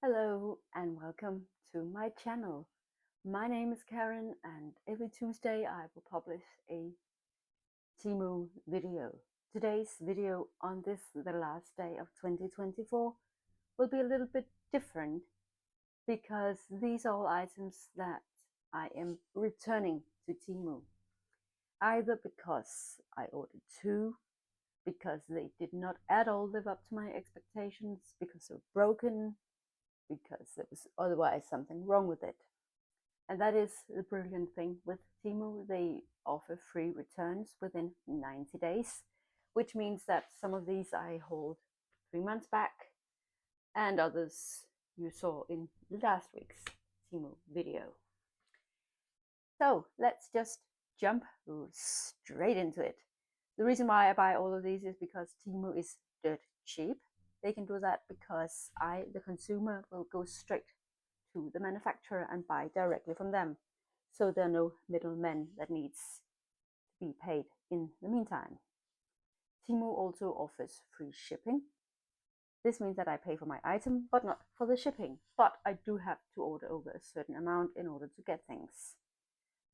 Hello and welcome to my channel. My name is Karen and every Tuesday I will publish a Temu video. Today's video on the last day of 2024, will be a little bit different because these are all items that I am returning to Temu. Either because I ordered two, because they did not at all live up to my expectations, because they were broken, because there was otherwise something wrong with it. And that is the brilliant thing with Temu. They offer free returns within 90 days, which means that some of these I hold 3 months back, and others you saw in last week's Temu video. So let's just jump straight into it. The reason why I buy all of these is because Temu is dirt cheap. They can do that because I, the consumer, will go straight to the manufacturer and buy directly from them. So there are no middlemen that needs to be paid in the meantime. Temu also offers free shipping. This means that I pay for my item, but not for the shipping. But I do have to order over a certain amount in order to get things.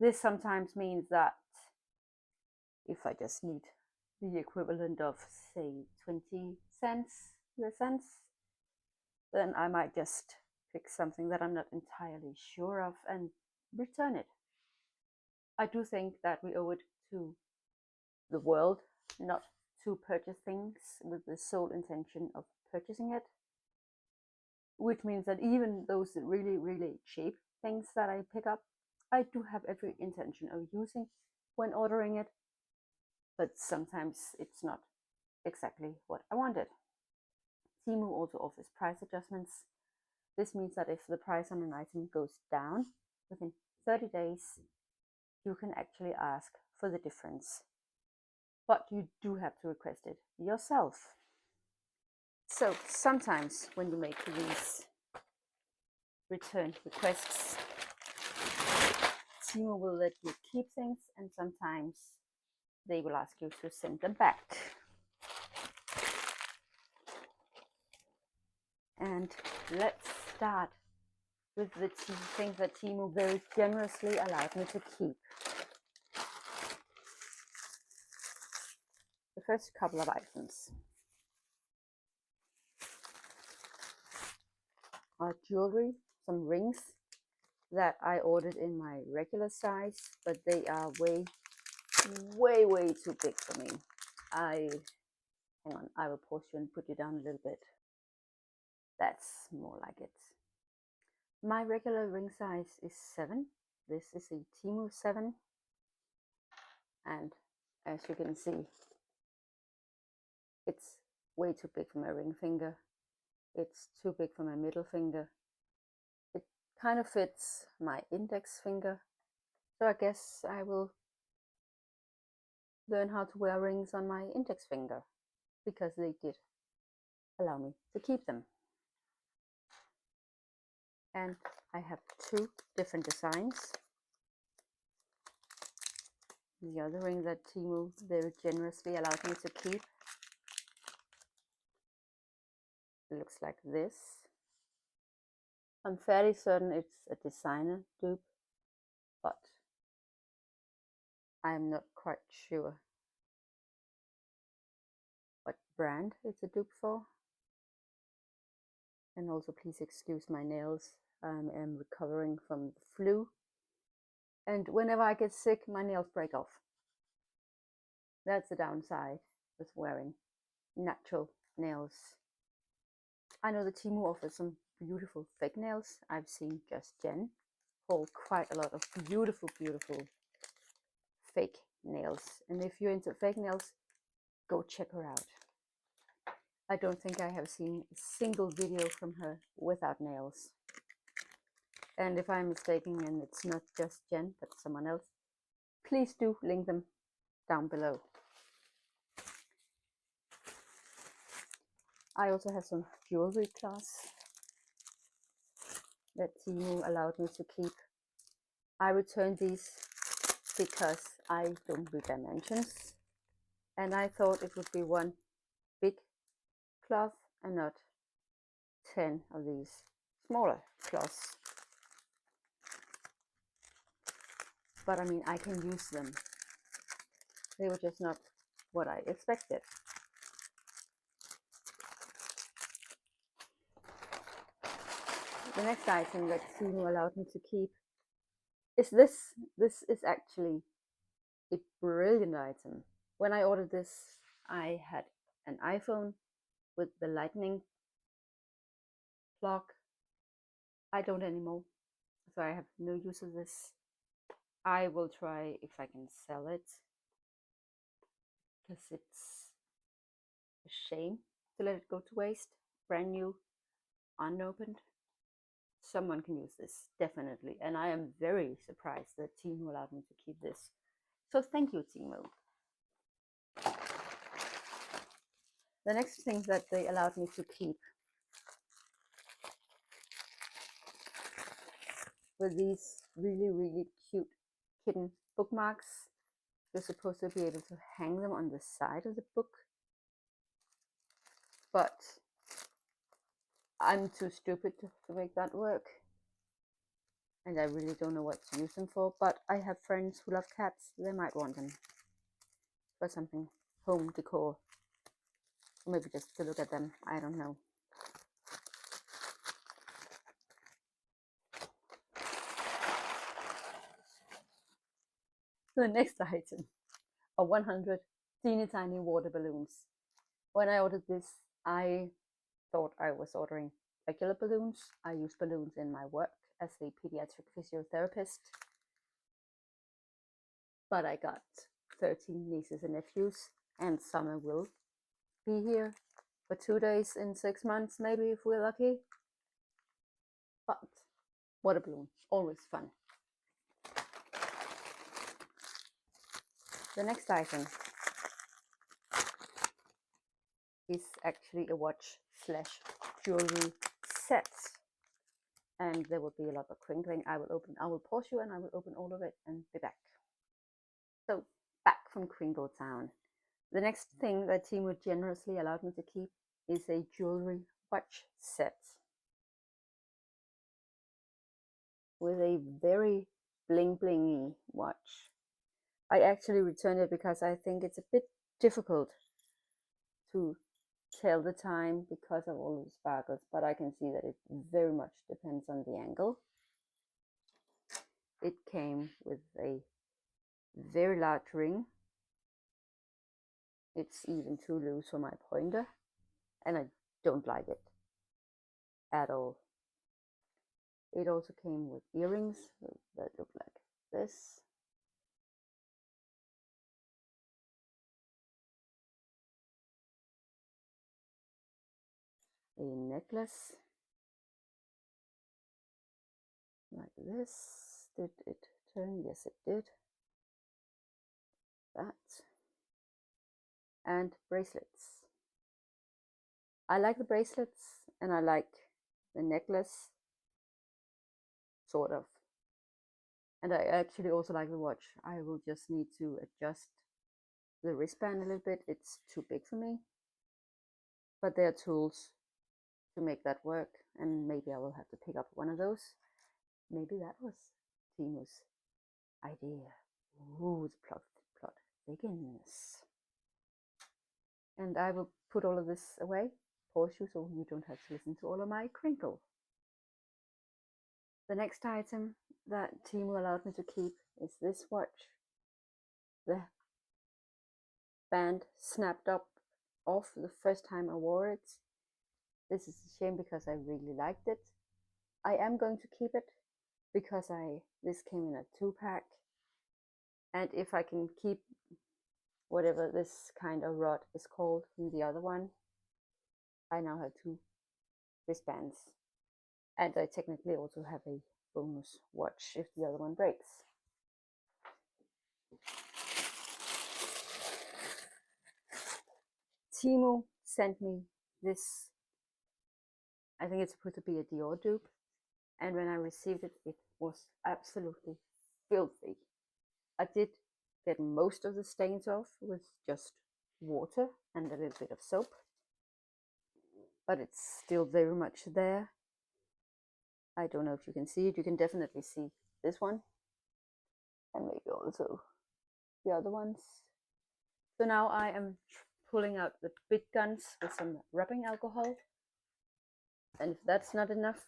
This sometimes means that if I just need the equivalent of, say, 20 cents, then I might just pick something that I'm not entirely sure of and return it. I do think that we owe it to the world not to purchase things with the sole intention of purchasing it, which means that even those really cheap things that I pick up, I do have every intention of using when ordering it, but sometimes it's not exactly what I wanted. Temu also offers price adjustments. This means that if the price on an item goes down within 30 days, you can actually ask for the difference. But you do have to request it yourself. So sometimes when you make these return requests, Temu will let you keep things, and sometimes they will ask you to send them back. And let's start with the things that Temu very generously allowed me to keep. The first couple of items are jewelry, some rings that I ordered in my regular size, but they are way too big for me. Hang on, I will pause you and put you down a little bit. That's more like it. My regular ring size is 7. This is a Temu 7. And as you can see, it's way too big for my ring finger. It's too big for my middle finger. It kind of fits my index finger. So I guess I will learn how to wear rings on my index finger, because they did allow me to keep them. And I have 2 different designs. The other ring that Temu very generously allowed me to keep, it looks like this. I'm fairly certain it's a designer dupe, but I'm not quite sure what brand it's a dupe for. And also please excuse my nails. I am recovering from the flu, and whenever I get sick, my nails break off. That's the downside with wearing natural nails. I know that Temu offers some beautiful fake nails. I've seen Just Jen hold quite a lot of beautiful fake nails, and if you're into fake nails, go check her out. I don't think I have seen a single video from her without nails. And if I'm mistaken and it's not Just Jen but someone else, please do link them down below. I also have some jewelry cloths that Temu allowed me to keep. I returned these because I don't read dimensions, and I thought it would be one big cloth and not 10 of these smaller cloths. But I mean, I can use them. They were just not what I expected. The next item that Temu allowed me to keep is this. This is actually a brilliant item. When I ordered this, I had an iPhone with the lightning plug. I don't anymore, so I have no use of this. I will try if I can sell it, because it's a shame to let it go to waste. Brand new, unopened. Someone can use this, definitely. And I am very surprised that Temu allowed me to keep this. So thank you, Temu. The next thing that they allowed me to keep were these really, really cute kitten bookmarks. You're supposed to be able to hang them on the side of the book, but I'm too stupid to make that work. And I really don't know what to use them for, but I have friends who love cats. They might want them for something home decor. Or maybe just to look at them. I don't know. The next item are 100 teeny tiny water balloons. When I ordered this, I thought I was ordering regular balloons. I use balloons in my work as a pediatric physiotherapist. But I got 13 nieces and nephews, and summer will be here for 2 days in 6 months, maybe, if we're lucky. But water balloon, always fun. The next item is actually a watch / jewelry set, and there will be a lot of crinkling. I will pause you and I will open all of it and be back. So back from Crinkle Town. The next thing that Temu generously allowed me to keep is a jewelry watch set with a very bling blingy watch. I actually returned it because I think it's a bit difficult to tell the time because of all the sparkles, but I can see that it very much depends on the angle. It came with a very large ring. It's even too loose for my pointer, and I don't like it at all. It also came with earrings that look like this. A necklace like this. Did it turn? Yes, it did. That. And bracelets. I like the bracelets and I like the necklace, sort of. And I actually also like the watch. I will just need to adjust the wristband a little bit. It's too big for me. But there are tools to make that work, and maybe I will have to pick up one of those. Maybe that was Temu's idea. Ooh, the plot thickens. And I will put all of this away, pause you so you don't have to listen to all of my crinkle. The next item that Temu allowed me to keep is this watch. The band snapped up off the first time I wore it. This is a shame because I really liked it. I am going to keep it because this came in a 2-pack, and if I can keep whatever this kind of rod is called in the other one, I now have 2 wristbands, and I technically also have a bonus watch if the other one breaks. Temu sent me this, I think it's supposed to be a Dior dupe, and when I received it, it was absolutely filthy. I did get most of the stains off with just water and a little bit of soap, but it's still very much there. I don't know if you can see it. You can definitely see this one, and maybe also the other ones. So now I am pulling out the big guns with some rubbing alcohol, and if that's not enough,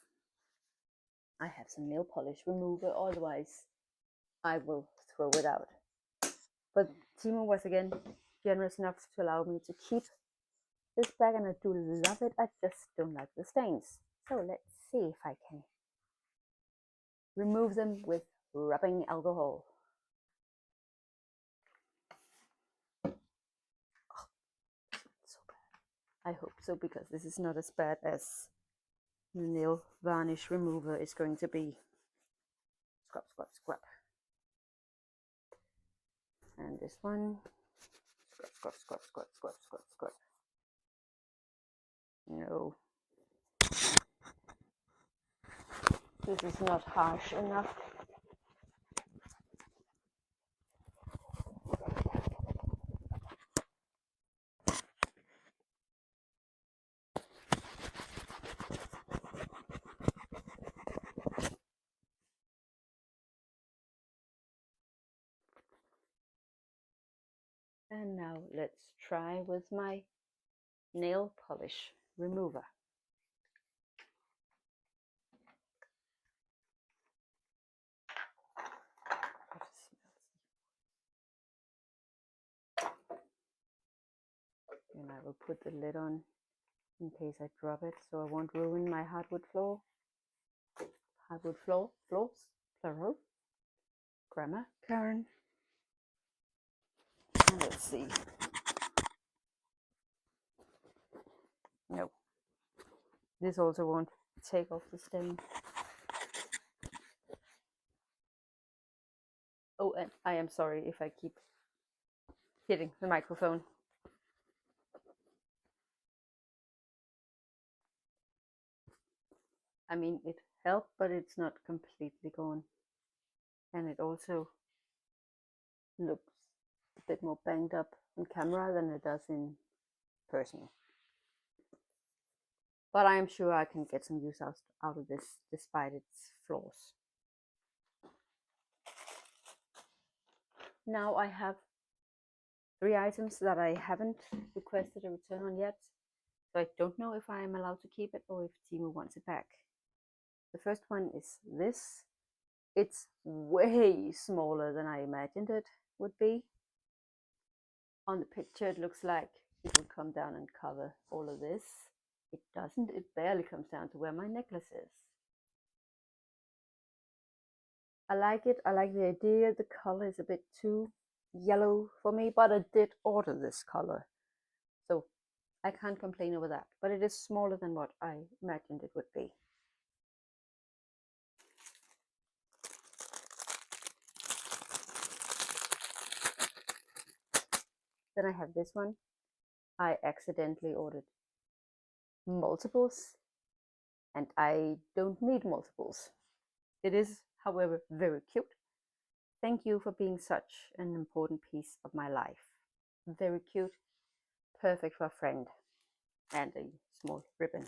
I have some nail polish remover, otherwise I will throw it out. But Temu was again generous enough to allow me to keep this bag, and I do love it. I just don't like the stains. So let's see if I can remove them with rubbing alcohol. Oh, so bad. I hope so, because this is not as bad as the nail varnish remover is going to be. Scrub, scrub, scrub. And this one. Scrub, scrub, scrub, scrub, scrub, scrub, scrub. No. This is not harsh enough. And now let's try with my nail polish remover. And I will put the lid on in case I drop it, so I won't ruin my hardwood floor. Hardwood floors, plural. Grammar, Karen. And let's see. No. This also won't take off the stain. Oh, and I am sorry if I keep hitting the microphone. I mean, it helped, but it's not completely gone. And it also looks a bit more banged up on camera than it does in person. But I am sure I can get some use out of this despite its flaws. Now I have 3 items that I haven't requested a return on yet. So I don't know if I am allowed to keep it or if Temu wants it back. The first one is this. It's way smaller than I imagined it would be. On the picture it looks like it will come down and cover all of this. It doesn't. It barely comes down to where my necklace is. I like it. I like the idea. The color is a bit too yellow for me, but I did order this color, so I can't complain over that. But it is smaller than what I imagined it would be. Then I have this one. I accidentally ordered multiples, and I don't need multiples. It is, however, very cute. Thank you for being such an important piece of my life. Very cute, perfect for a friend. And a small ribbon.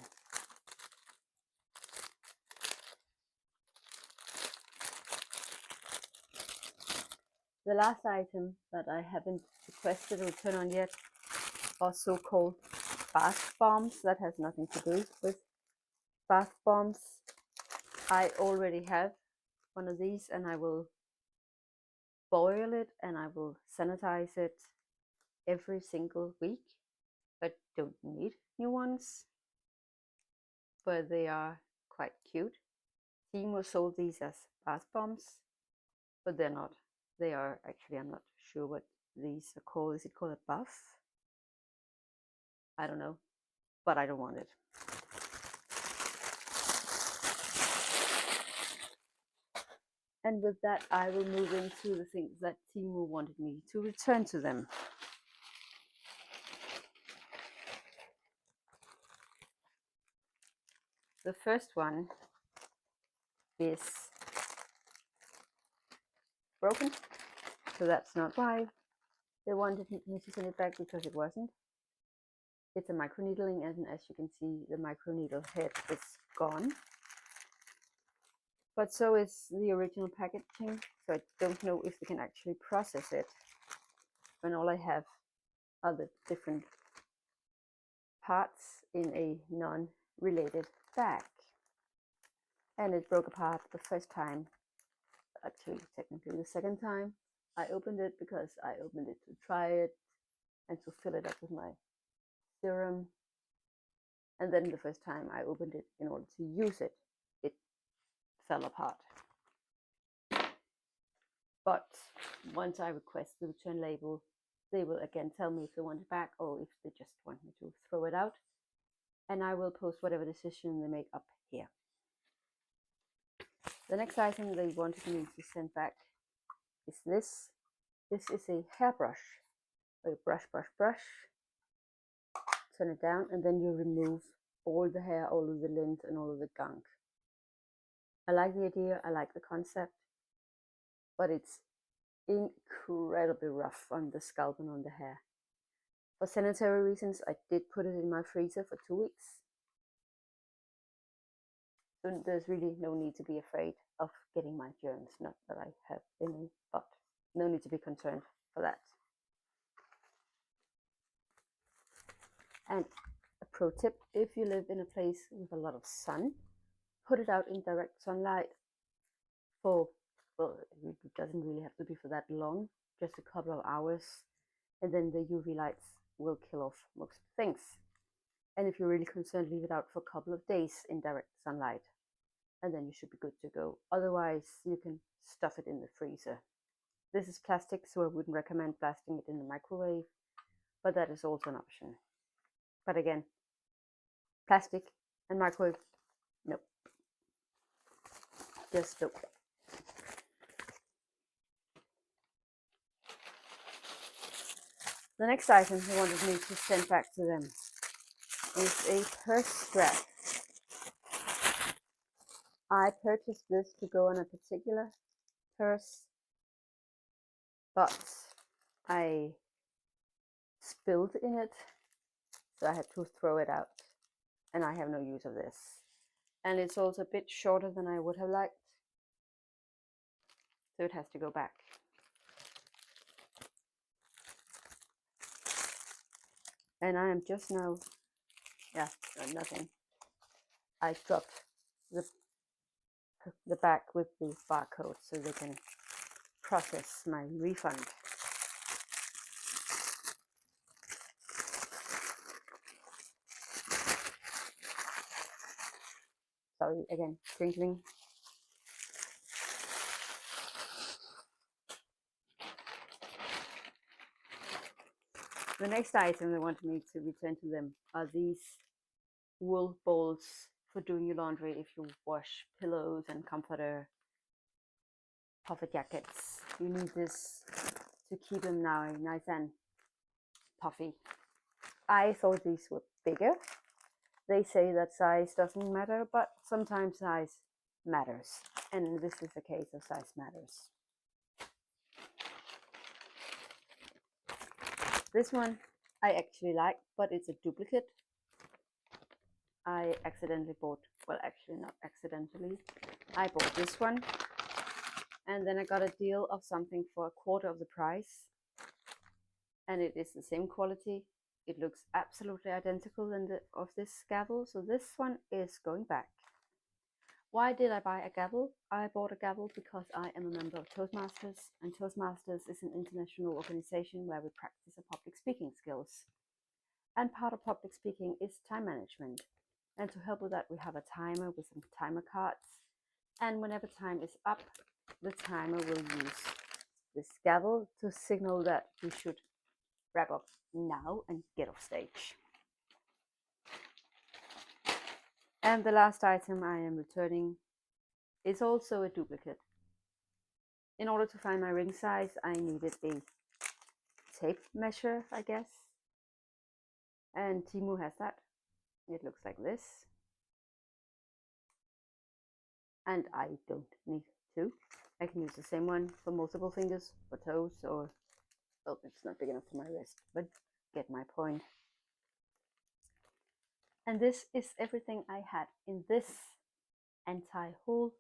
The last item that I haven't requested a return on yet are so-called bath bombs. That has nothing to do with bath bombs. I already have one of these, and I will boil it and I will sanitize it every single week. But don't need new ones, but they are quite cute. Temu sold these as bath bombs, but they're not. They are actually, I'm not sure what these are called. Is it called a buff? I don't know, but I don't want it. And with that, I will move into the things that Temu wanted me to return to them. The first one is broken, so that's not why they wanted me to send it back, because it wasn't. It's a microneedling, and as you can see, the microneedle head is gone. but so is the original packaging, so I don't know if they can actually process it when all I have are the different parts in a non-related bag. And it broke apart the first time, actually technically the second time I opened it, because I opened it to try it and to fill it up with my serum, and then the first time I opened it in order to use it, it fell apart. But once I request the return label, they will again tell me if they want it back or if they just want me to throw it out, and I will post whatever decision they make up here. The next item they wanted me to send back is this. This is a hairbrush. So brush. Turn it down, and then you remove all the hair, all of the lint, and all of the gunk. I like the idea, I like the concept, but it's incredibly rough on the scalp and on the hair. For sanitary reasons, I did put it in my freezer for 2 weeks. So there's really no need to be afraid of getting my germs. Not that I have any, but no need to be concerned for that. And a pro tip, if you live in a place with a lot of sun, put it out in direct sunlight for, well, it doesn't really have to be for that long, just a couple of hours, and then the UV lights will kill off most things. And if you're really concerned, leave it out for a couple of days in direct sunlight, and then you should be good to go. Otherwise, you can stuff it in the freezer. This is plastic, so I wouldn't recommend blasting it in the microwave, but that is also an option. But again, plastic and microwave, no. Just don't. The next item they wanted me to send back to them is a purse strap. I purchased this to go on a particular purse, but I spilled in it, so I had to throw it out, and I have no use of this. And it's also a bit shorter than I would have liked, so it has to go back. And I am just now, nothing. I dropped the back with the barcode so they can process my refund. Sorry, again, crinkling. The next item they wanted me to return to them are these wool balls for doing your laundry if you wash pillows and comforter, puffer jackets. You need this to keep them now nice and puffy. I thought these were bigger. They say that size doesn't matter, but sometimes size matters, and this is the case of size matters. This one I actually like, but it's a duplicate. I accidentally bought, well, actually not accidentally, I bought this one, and then I got a deal of something for 1/4 of the price, and it is the same quality. It looks absolutely identical of this gavel, so this one is going back. Why did I buy a gavel? I bought a gavel because I am a member of Toastmasters, and Toastmasters is an international organization where we practice our public speaking skills. And part of public speaking is time management. And to help with that, we have a timer with some timer cards. And whenever time is up, the timer will use this gavel to signal that we should wrap up now and get off stage. And the last item I am returning is also a duplicate. In order to find my ring size, I needed a tape measure, I guess. And Temu has that. It looks like this. And I don't need to. I can use the same one for multiple fingers, for toes, or, well, it's not big enough for my wrist, but get my point. And this is everything I had in this anti-haul.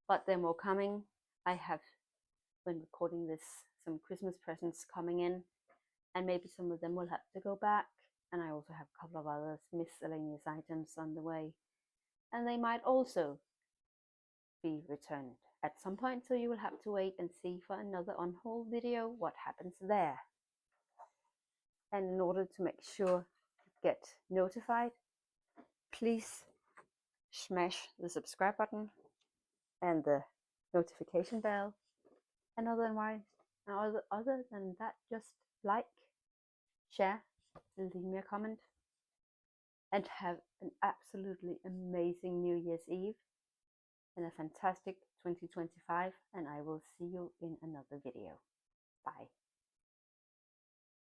but there are more coming. I have, when recording this, some Christmas presents coming in, and maybe some of them will have to go back. And I also have a couple of other miscellaneous items on the way, and they might also be returned at some point, so you will have to wait and see for another on-haul video what happens there. And in order to make sure you get notified, please smash the subscribe button and the notification bell. And other than that, just like, share, leave me a comment, and have an absolutely amazing New Year's Eve and a fantastic 2025, and I will see you in another video. Bye.